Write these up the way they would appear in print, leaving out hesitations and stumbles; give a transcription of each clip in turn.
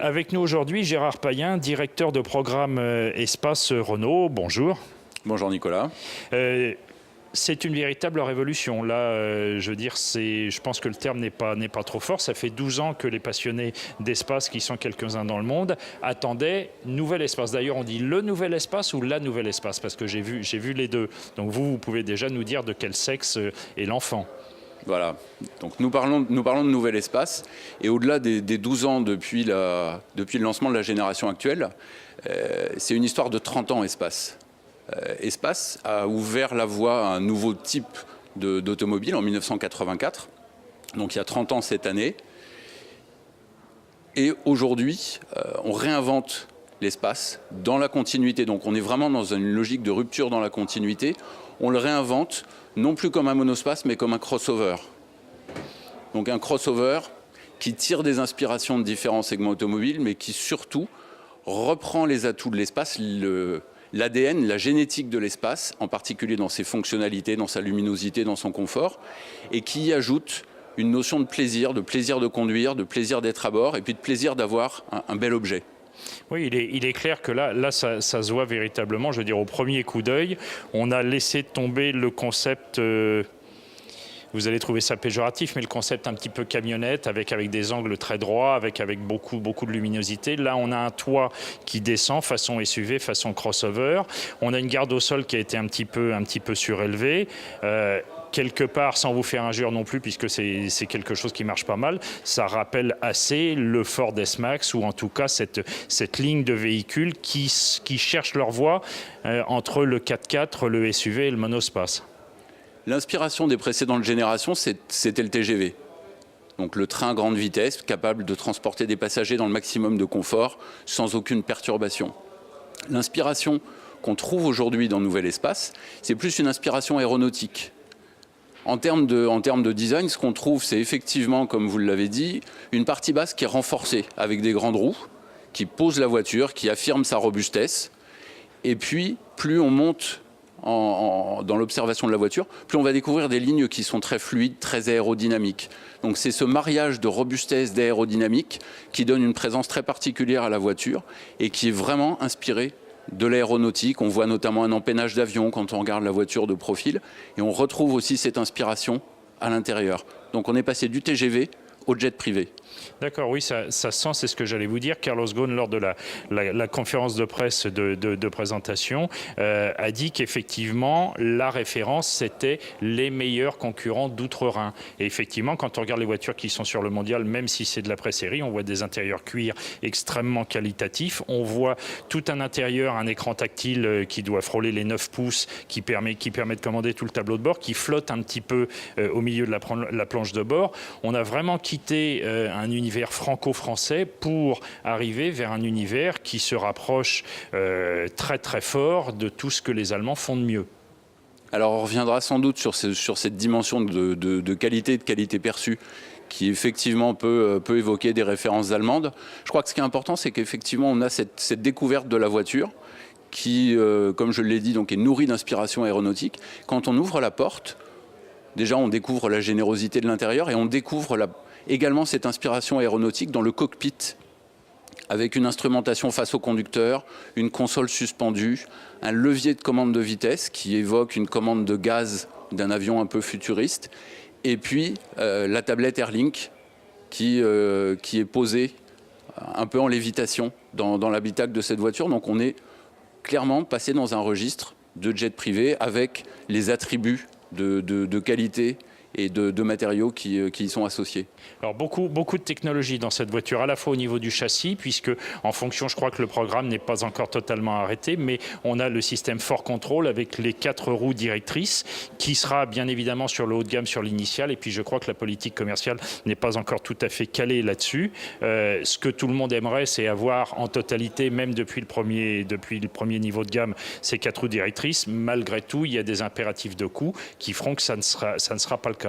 Avec nous aujourd'hui, Gérard Payen, directeur de programme Espace Renault. Bonjour. Bonjour Nicolas. C'est une véritable révolution. Là, je veux dire, je pense que le terme n'est pas trop fort. Ça fait 12 ans que les passionnés d'espace, qui sont quelques-uns dans le monde, attendaient nouvel espace. D'ailleurs, on dit le nouvel espace ou la nouvelle espace, parce que j'ai vu les deux. Donc vous pouvez déjà nous dire de quel sexe est l'enfant. Voilà, donc nous parlons de nouvel espace, et au-delà des 12 ans depuis le lancement de la génération actuelle, c'est une histoire de 30 ans espace. Espace a ouvert la voie à un nouveau type d'automobile en 1984, donc il y a 30 ans cette année, et aujourd'hui on réinvente l'espace dans la continuité, donc on est vraiment dans une logique de rupture dans la continuité, on le réinvente non plus comme un monospace, mais comme un crossover. Donc un crossover qui tire des inspirations de différents segments automobiles, mais qui surtout reprend les atouts de l'espace, l'ADN, la génétique de l'espace, en particulier dans ses fonctionnalités, dans sa luminosité, dans son confort, et qui y ajoute une notion de plaisir de conduire, de plaisir d'être à bord, et puis de plaisir d'avoir un bel objet. Oui, il est clair que là ça se voit véritablement. Je veux dire, au premier coup d'œil, on a laissé tomber le concept, vous allez trouver ça péjoratif, mais le concept un petit peu camionnette, avec des angles très droits, avec beaucoup de luminosité. Là, on a un toit qui descend, façon SUV, façon crossover. On a une garde au sol qui a été un petit peu surélevée. Quelque part, sans vous faire injure non plus, puisque c'est quelque chose qui marche pas mal, ça rappelle assez le Ford S-Max, ou en tout cas cette ligne de véhicules qui cherchent leur voie entre le 4x4, le SUV et le monospace. L'inspiration des précédentes générations, c'était le TGV. Donc le train à grande vitesse, capable de transporter des passagers dans le maximum de confort, sans aucune perturbation. L'inspiration qu'on trouve aujourd'hui dans Nouvel Espace, c'est plus une inspiration aéronautique. En termes de design, ce qu'on trouve, c'est effectivement, comme vous l'avez dit, une partie basse qui est renforcée avec des grandes roues, qui pose la voiture, qui affirme sa robustesse. Et puis, plus on monte dans l'observation de la voiture, plus on va découvrir des lignes qui sont très fluides, très aérodynamiques. Donc c'est ce mariage de robustesse, d'aérodynamique qui donne une présence très particulière à la voiture et qui est vraiment inspiré de l'aéronautique. On voit notamment un empennage d'avion quand on regarde la voiture de profil, et on retrouve aussi cette inspiration à l'intérieur. Donc on est passé du TGV au jet privé. D'accord, oui, ça sent, c'est ce que j'allais vous dire. Carlos Ghosn, lors de la conférence de presse de présentation, a dit qu'effectivement, la référence, c'était les meilleurs concurrents d'outre-Rhin. Et effectivement, quand on regarde les voitures qui sont sur le mondial, même si c'est de la pré-série, on voit des intérieurs cuir extrêmement qualitatifs. On voit tout un intérieur, un écran tactile qui doit frôler les 9 pouces, qui permet de commander tout le tableau de bord, qui flotte un petit peu au milieu de la planche de bord. On a vraiment quitté un univers franco-français pour arriver vers un univers qui se rapproche très très fort de tout ce que les Allemands font de mieux. Alors on reviendra sans doute sur cette dimension de qualité perçue qui effectivement peut évoquer des références allemandes. Je crois que ce qui est important, c'est qu'effectivement on a cette découverte de la voiture qui, comme je l'ai dit, donc est nourrie d'inspiration aéronautique. Quand on ouvre la porte, déjà on découvre la générosité de l'intérieur et on découvre également cette inspiration aéronautique dans le cockpit, avec une instrumentation face au conducteur, une console suspendue, un levier de commande de vitesse qui évoque une commande de gaz d'un avion un peu futuriste, et puis la tablette Airlink qui est posée un peu en lévitation dans l'habitacle de cette voiture. Donc on est clairement passé dans un registre de jet privé avec les attributs de qualité et de matériaux qui y sont associés. Alors beaucoup de technologie dans cette voiture, à la fois au niveau du châssis, puisque en fonction, je crois que le programme n'est pas encore totalement arrêté, mais on a le système Ford Control avec les 4 roues directrices, qui sera bien évidemment sur le haut de gamme, sur l'initial, et puis je crois que la politique commerciale n'est pas encore tout à fait calée là-dessus. Ce que tout le monde aimerait, c'est avoir en totalité, même depuis le premier niveau de gamme, ces 4 roues directrices. Malgré tout, il y a des impératifs de coût qui feront que ça ne sera pas le cas.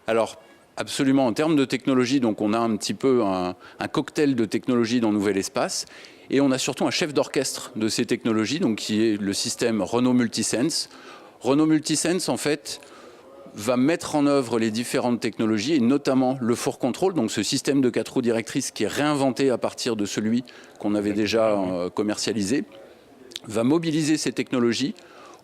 Alors, absolument, en termes de technologie, donc on a un petit peu un cocktail de technologies dans Nouvel Espace, et on a surtout un chef d'orchestre de ces technologies, donc qui est le système Renault Multisense. Renault Multisense, en fait, va mettre en œuvre les différentes technologies, et notamment le four control, donc ce système de 4 roues directrices qui est réinventé à partir de celui qu'on avait déjà commercialisé, va mobiliser ces technologies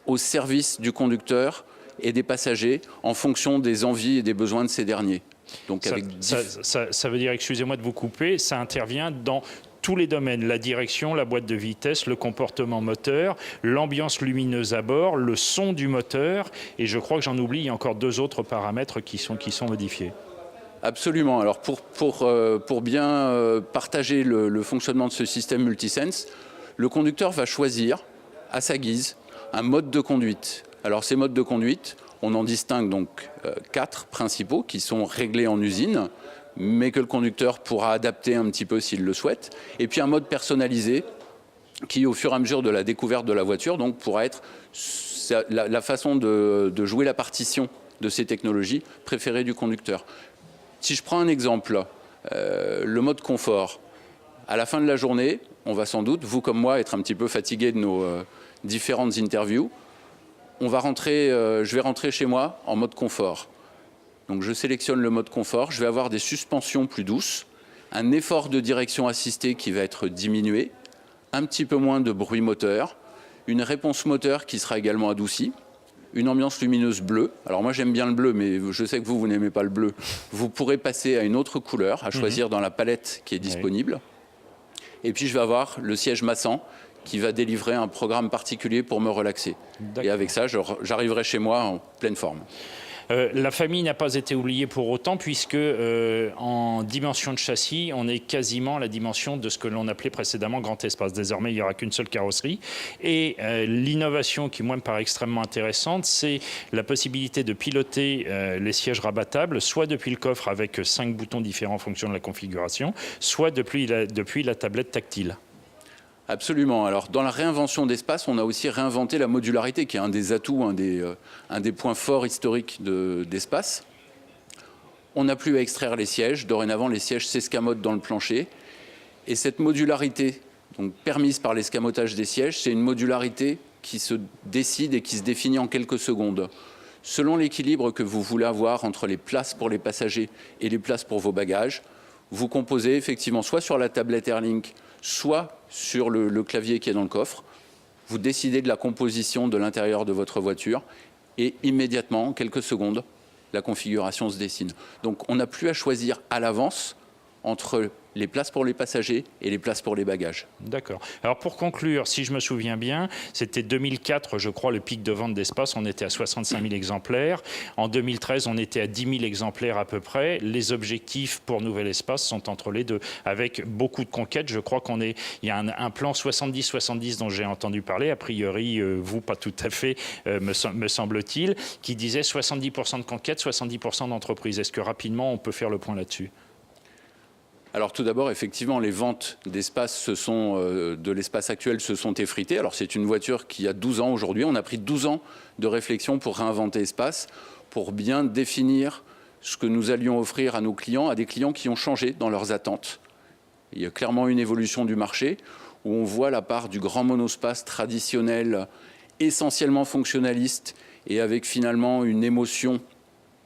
au service du conducteur et des passagers en fonction des envies et des besoins de ces derniers. Donc ça veut dire, excusez-moi de vous couper, ça intervient dans tous les domaines, la direction, la boîte de vitesse, le comportement moteur, l'ambiance lumineuse à bord, le son du moteur, et je crois que j'en oublie, il y a encore 2 autres paramètres qui sont modifiés. Absolument. Alors pour bien partager le fonctionnement de ce système Multisense, le conducteur va choisir à sa guise un mode de conduite. Alors ces modes de conduite, on en distingue donc 4 principaux qui sont réglés en usine, mais que le conducteur pourra adapter un petit peu s'il le souhaite. Et puis un mode personnalisé qui, au fur et à mesure de la découverte de la voiture, donc pourra être la façon de jouer la partition de ces technologies préférées du conducteur. Si je prends un exemple, le mode confort, à la fin de la journée, on va sans doute, vous comme moi, être un petit peu fatigué de nos différentes interviews. Je vais rentrer chez moi en mode confort. Donc je sélectionne le mode confort, je vais avoir des suspensions plus douces, un effort de direction assistée qui va être diminué, un petit peu moins de bruit moteur, une réponse moteur qui sera également adoucie, une ambiance lumineuse bleue. Alors moi j'aime bien le bleu, mais je sais que vous n'aimez pas le bleu. Vous pourrez passer à une autre couleur, à choisir dans la palette qui est disponible. Et puis je vais avoir le siège massant qui va délivrer un programme particulier pour me relaxer. Et avec ça, j'arriverai chez moi en pleine forme. La famille n'a pas été oubliée pour autant, puisque en dimension de châssis, on est quasiment la dimension de ce que l'on appelait précédemment grand espace. Désormais, il n'y aura qu'une seule carrosserie. Et l'innovation qui, moi, me paraît extrêmement intéressante, c'est la possibilité de piloter les sièges rabattables, soit depuis le coffre avec 5 boutons différents en fonction de la configuration, soit depuis la tablette tactile. Absolument. Alors, dans la réinvention d'espace, on a aussi réinventé la modularité, qui est un des atouts, un des points forts historiques d'espace. On n'a plus à extraire les sièges. Dorénavant, les sièges s'escamotent dans le plancher. Et cette modularité, donc permise par l'escamotage des sièges, c'est une modularité qui se décide et qui se définit en quelques secondes. Selon l'équilibre que vous voulez avoir entre les places pour les passagers et les places pour vos bagages, vous composez effectivement soit sur la tablette Airlink, soit sur le clavier qui est dans le coffre. Vous décidez de la composition de l'intérieur de votre voiture et immédiatement, en quelques secondes, la configuration se dessine. Donc on n'a plus à choisir à l'avance entre les places pour les passagers et les places pour les bagages. D'accord. Alors pour conclure, si je me souviens bien, c'était 2004, je crois, le pic de vente d'espace, on était à 65 000 exemplaires. En 2013, on était à 10 000 exemplaires à peu près. Les objectifs pour Nouvel Espace sont entre les deux, avec beaucoup de conquêtes. Je crois il y a un plan 70-70 dont j'ai entendu parler, a priori, vous pas tout à fait, me semble-t-il, qui disait 70% de conquêtes, 70% d'entreprises. Est-ce que rapidement, on peut faire le point là-dessus ? Alors tout d'abord, effectivement, les ventes d'espace de l'espace actuel se sont effritées. Alors c'est une voiture qui a 12 ans aujourd'hui. On a pris 12 ans de réflexion pour réinventer espace, pour bien définir ce que nous allions offrir à nos clients, à des clients qui ont changé dans leurs attentes. Il y a clairement une évolution du marché où on voit la part du grand monospace traditionnel, essentiellement fonctionnaliste et avec finalement une émotion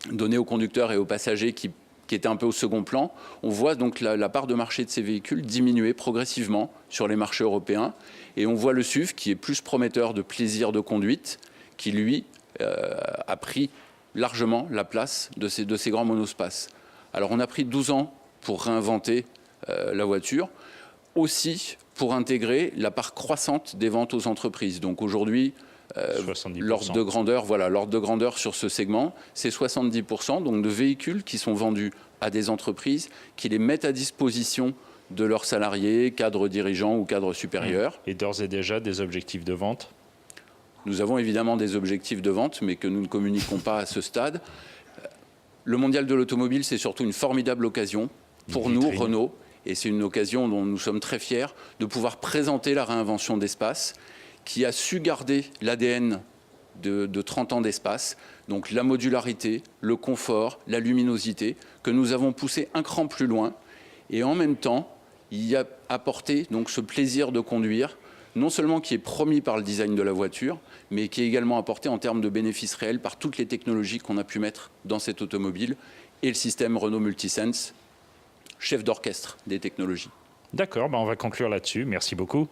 donnée aux conducteurs et aux passagers qui était un peu au second plan. On voit donc la part de marché de ces véhicules diminuer progressivement sur les marchés européens. Et on voit le SUV qui est plus prometteur de plaisir de conduite, qui lui a pris largement la place de ces grands monospaces. Alors on a pris 12 ans pour réinventer la voiture, aussi pour intégrer la part croissante des ventes aux entreprises. Donc aujourd'hui, l'ordre de grandeur sur ce segment, c'est 70%, donc de véhicules qui sont vendus à des entreprises qui les mettent à disposition de leurs salariés, cadres dirigeants ou cadres supérieurs. Et d'ores et déjà des objectifs de vente ? Nous avons évidemment des objectifs de vente, mais que nous ne communiquons pas à ce stade. Le mondial de l'automobile, c'est surtout une formidable occasion pour nous, Renault, et c'est une occasion dont nous sommes très fiers, de pouvoir présenter la réinvention d'espace, qui a su garder l'ADN de 30 ans d'espace, donc la modularité, le confort, la luminosité, que nous avons poussé un cran plus loin. Et en même temps, il y a apporté donc ce plaisir de conduire non seulement qui est promis par le design de la voiture, mais qui est également apporté en termes de bénéfices réels par toutes les technologies qu'on a pu mettre dans cette automobile et le système Renault Multisense, chef d'orchestre des technologies. D'accord, on va conclure là-dessus. Merci beaucoup.